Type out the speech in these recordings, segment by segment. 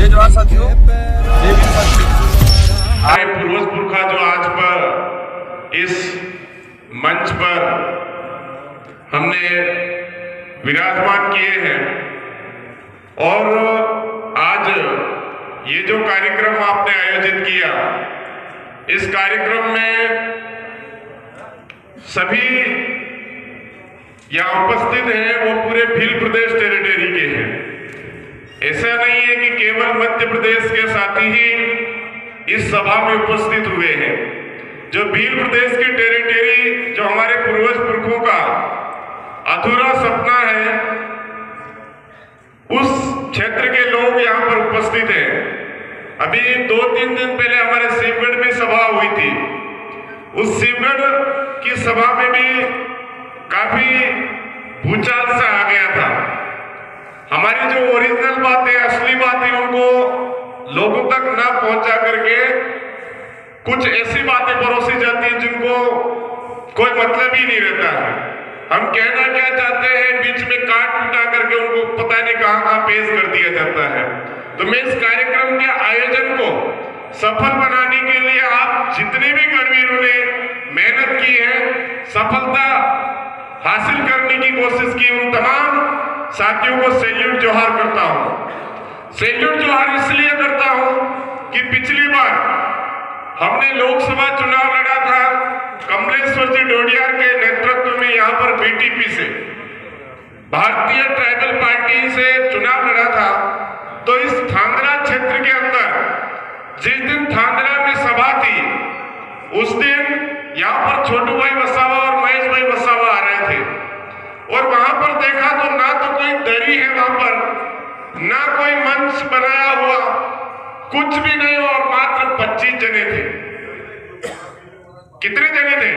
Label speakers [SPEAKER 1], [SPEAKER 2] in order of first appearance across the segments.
[SPEAKER 1] जय जवाहर साथियों, जय वीर साथियों।
[SPEAKER 2] आए पूर्वज पुरखा जो आज पर इस मंच पर हमने विराजमान किए हैं और आज ये जो कार्यक्रम आपने आयोजित किया, इस कार्यक्रम में सभी यहाँ उपस्थित हैं वो पूरे भील प्रदेश टेरिटरी के हैं। ऐसा नहीं है कि केवल मध्य प्रदेश के साथी ही इस सभा में उपस्थित हुए हैं। जो भील प्रदेश की टेरिटरी, जो हमारे पूर्वज पुरखों का अधूरा सपना है, उस क्षेत्र के लोग यहाँ पर उपस्थित हैं। अभी 2-3 दिन पहले हमारे शिवगढ़ में सभा हुई थी। उस शिवगढ़ की सभा में भी काफी भूचाल सा आ गया था। हमारी जो ओरिजिनल बातें, असली बातें, उनको लोगों तक ना पहुंचा करके कुछ ऐसी बातें परोसी जाती हैं जिनको कोई मतलब ही नहीं रहता है। हम कहना क्या चाहते हैं, बीच में काट कुटा करके उनको पता नहीं कहां पेश कर दिया जाता है। तो मैं इस कार्यक्रम के आयोजन को सफल बनाने के लिए आप जितने भी गणवीरों ने मेहनत की है, सफलता हासिल करने की कोशिश की, उन तमाम साथियों को सैल्यूट जोहार करता हूं। सैल्यूट जोहार इसलिए करता हूं कि पिछली बार हमने लोकसभा चुनाव लड़ा था कमलेश्वर जी डोडियार के नेतृत्व में, यहां पर बीटीपी से, भारतीय ट्राइबल पार्टी से चुनाव लड़ा था। तो इस थांदला क्षेत्र के अंदर जिस दिन थांदला में सभा थी, उस दिन यहाँ पर छोटू भाई वसावा और महेश भाई वसावा आ रहे थे और वहां पर देखा तो ना तो कोई दरी है वहां पर, ना कोई मंच बनाया हुआ, कुछ भी नहीं, और मात्र 25 जने थे। कितने जने थे?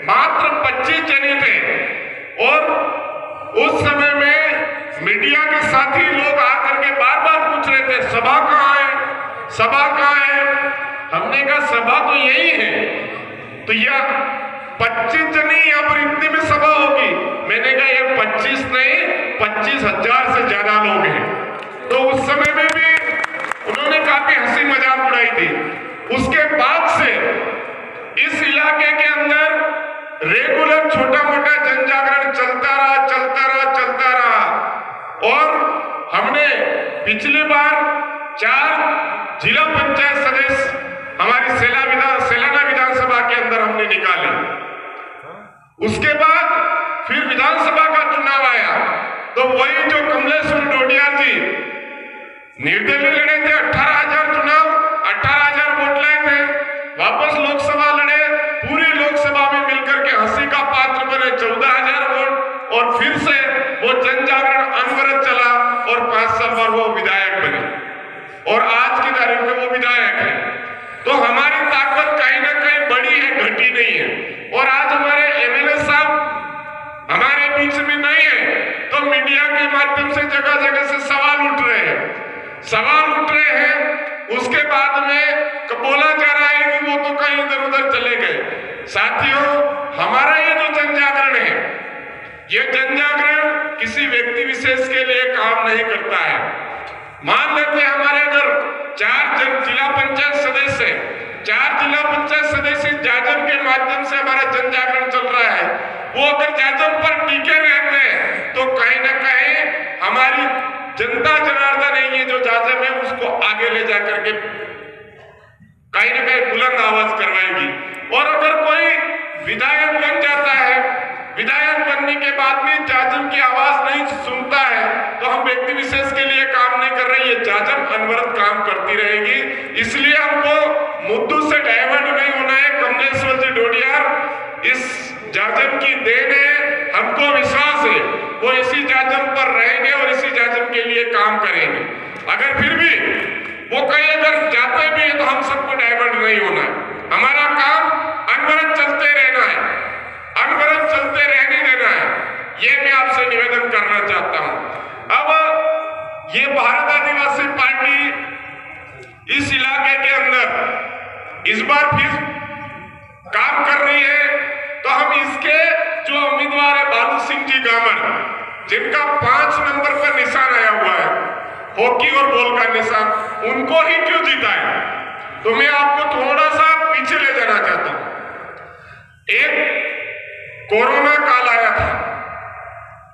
[SPEAKER 2] मात्र 25 जने थे। और उस समय में मीडिया के साथी लोग आकर के बार बार पूछ रहे थे, सभा कहाँ है, सभा कहाँ है। हमने कहा सभा तो यही है। तो यह 25 जने यहाँ पर इतने में सभा होगी। मैंने कहा ये 25 नहीं, 25,000 से ज्यादा लोग हैं। तो उस समय में भी उन्होंने काफी हंसी मजाक उड़ाई थी। उसके बाद से इस इलाके के अंदर रेगुलर छोटा मोटा जन जागरण चलता रहा, चलता रहा, चलता रहा। और हमने पिछली बार 4 जिला पंचायत सदस्य हमारी सेलाना विधानसभा के अंदर हमने निकाले। उसके बाद फिर विधानसभा का चुनाव आया तो वही जो कमलेश्वर डोडियार जी निर्दलीय लड़े थे, 18,000 चुनाव, 18,000 वोट लाए थे। वापस लोकसभा लड़े, पूरी लोकसभा में मिलकर के हंसी का पात्र बने, 14,000 वोट, और फिर से वो जन जागरण अनवरत चला और 5 साल बाद वो विधायक बने और आज की तारीख में वो विधायक है। तो हमारी ताकत कहीं ना कहीं बड़ी है, घटी नहीं है। और आज हमारे एमएलए साहब हमारे बीच में नहीं है, तो मीडिया के माध्यम से जगह जगह से सवाल उठ रहे हैं, सवाल उठ रहे हैं। उसके बाद में बोला जा रहा है कि वो तो कहीं इधर उधर चले गए। साथियों, हमारा ये जो जन जागरण है, ये जन जागरण किसी व्यक्ति विशेष के लिए काम नहीं करता है। मान लेते हमारे अगर 4 जिला पंचायत सदस्य, 4 जिला पंचायत सदस्य जाजम के माध्यम से हमारा जन जागरण चल रहा है, वो अगर जाजम पर टिके रहते हैं तो कहीं ना कहीं हमारी जनता जनार्दन है, ये जो जाजम है, उसको आगे ले जाकर के कहीं ना कहीं बुलंद आवाज करवाएगी। और अगर कोई विधायक बन जाता है, विधायक बनने के बाद में जाजम की आवाज नहीं सुनता है, तो हम व्यक्ति विशेष के लिए काम नहीं कर रहे, ये जाजम अनवरत काम करती रहेगी। इसलिए हमको मुद्दों से डाइवर्ट नहीं होना है। कमलेश्वर जी डोडियार इस जाजम की देन है, हमको विश्वास है वो इसी जाजम पर रहेंगे और इसी जाजम के लिए काम करेंगे। अगर फिर भी वो कहीं अगर जाते भी है तो हम सबको डाइवर्ट नहीं होना है। हमारा काम अनवरत चलते रहना है, अनवरत चलते रहने देना है। ये मैं आपसे निवेदन करना चाहता हूं। अब ये भारत आदिवासी पार्टी इस इलाके के अंदर इस बार फिर काम कर रही है, तो हम इसके जो उम्मीदवार है बालू सिंह जी गामर, जिनका 5 नंबर पर निशान आया हुआ है, हॉकी और बॉल का निशान, उनको ही क्यों जिताए? तो मैं आपको थोड़ा सा पीछे ले जाना चाहता हूं। एक कोरोना काल आया था,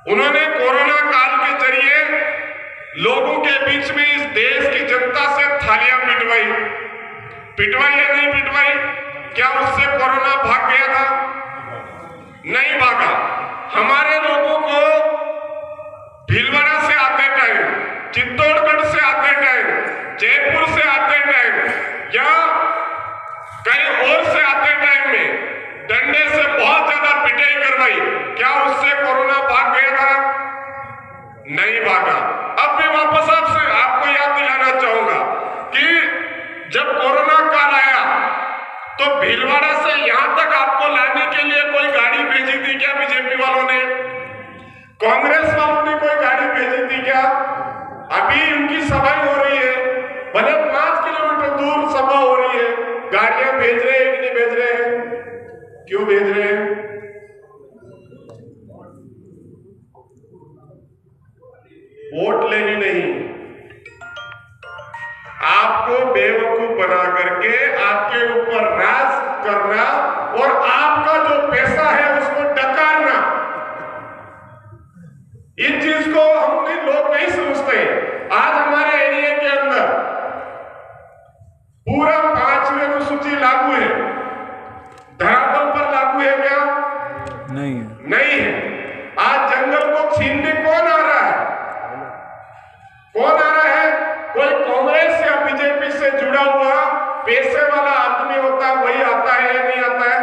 [SPEAKER 2] उन्होंने कोरोना काल के जरिए लोगों के बीच में इस देश की जनता से थालियां पिटवाई या नहीं पिटवाई? क्या उससे कोरोना भाग गया था? नहीं भागा। हमारे लोगों को भीलवाड़ा से आते टाइम, चित्तौड़गढ़ से आते टाइम, जयपुर से आते टाइम या कहीं और से आते टाइम में डंडे से बहुत ज्यादा पिटाई करवाई। क्या उससे कोरोना भाग गया था? नहीं भागा। अब मैं वापस आपको याद दिलाना चाहूंगा कि जब कोरोना काल आया तो भीलवाड़ा से यहां तक आपको लाने के लिए कोई गाड़ी भेजी थी क्या बीजेपी वालों ने? कांग्रेस वालों ने कोई गाड़ी भेजी थी क्या? अभी उनकी सभा हो रही है, भले 5 किलोमीटर दूर सभा हो रही है, गाड़ियां भेज रहे हैं कि नहीं भेज रहे हैं? क्यों भेज रहे हैं? वोट लेनी नहीं, आपको बेवकूफ बना करके आपके ऊपर राज करना और आपका जो पैसा है उसको डकारना, इस चीज को हमने लोग नहीं समझते। आज हमारे एरिया के अंदर पूरा 5वीं अनुसूची लागू है, धरातल पर लागू है क्या? नहीं है। आज जंगल को छीनने कौन आ रहा है? कौन आ रहा है? कोई कांग्रेस या बीजेपी से जुड़ा हुआ पैसे वाला आदमी होता है, वही आता है या नहीं आता है?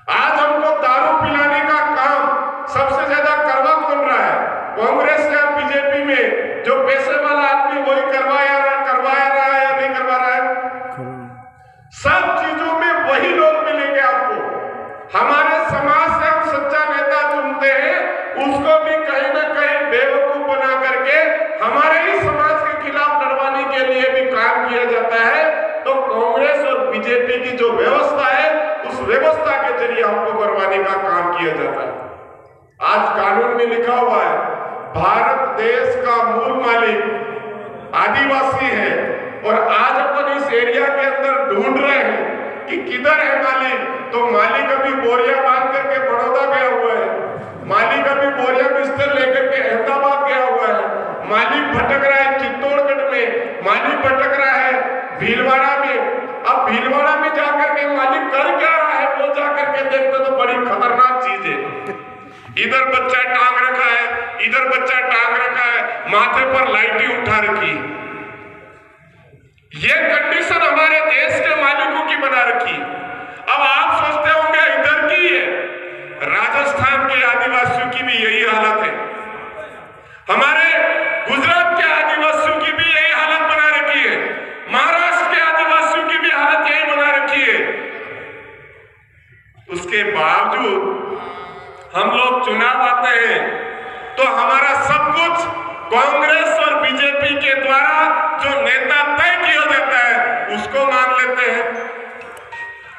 [SPEAKER 2] आज हमको दारू पिलाने का काम सबसे ज्यादा करवा कौन रहा है? कांग्रेस या बीजेपी में जो पैसे वाला आदमी वही करवा रहा है या नहीं करवा रहा है? सब चीजों में वही लोग मिलेंगे आपको। हमारे समाज से हम सच्चा नेता चुनते हैं, उसको भी कहीं ना कहीं बेवकूफ बना करके हमारे ही समाज के खिलाफ लड़वाने के लिए भी काम किया जाता है। तो कांग्रेस और बीजेपी की जो व्यवस्था है, उस व्यवस्था के जरिए हमको करवाने का काम किया जाता है। आज कानून में लिखा हुआ है, भारत देश का मूल मालिक आदिवासी है, और आज अपन इस एरिया के अंदर ढूंढ रहे हैं कि किधर है मालिक। तो मालिक अभी बोरिया बांध करके बड़ौदा गया हुआ है, मालिक अभी बोरिया बिस्तर लेकर के अहमदाबाद गया हुआ है, मालिक भटक रहा है चित्तौड़गढ़ में, मालिक भटक रहा है भीलवाड़ा में। अब भीलवाड़ा में जाकर के मालिक कर क्या रहा है वो जाकर के देखते तो बड़ी खतरनाक चीज है। इधर बच्चा टांग रखा है, इधर बच्चा टांग रखा है, माथे पर लाइटें उठा रखी। ये कंडीशन हमारे देश के मालिकों की बना रखी। अब आप सोचते होंगे इधर की है, राजस्थान के आदिवासियों की भी यही हालत है, हमारे गुजरात के आदिवासियों की भी यही हालत बना रखी है, महाराष्ट्र के आदिवासियों की भी हालत यही बना रखी है। उसके बावजूद हम लोग चुनाव आते हैं तो हमारा सब कुछ कांग्रेस और बीजेपी के द्वारा जो नेता तय किया जाता है उसको मान लेते हैं।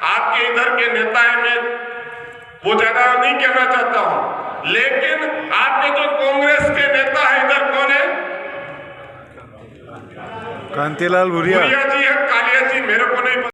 [SPEAKER 2] आपके इधर के नेता है, मैं वो ज्यादा नहीं कहना चाहता हूं, लेकिन आपके जो कांग्रेस के नेता है इधर कौन है?
[SPEAKER 3] कांतिलाल भूरिया
[SPEAKER 2] जी है, कालिया जी, मेरे को नहीं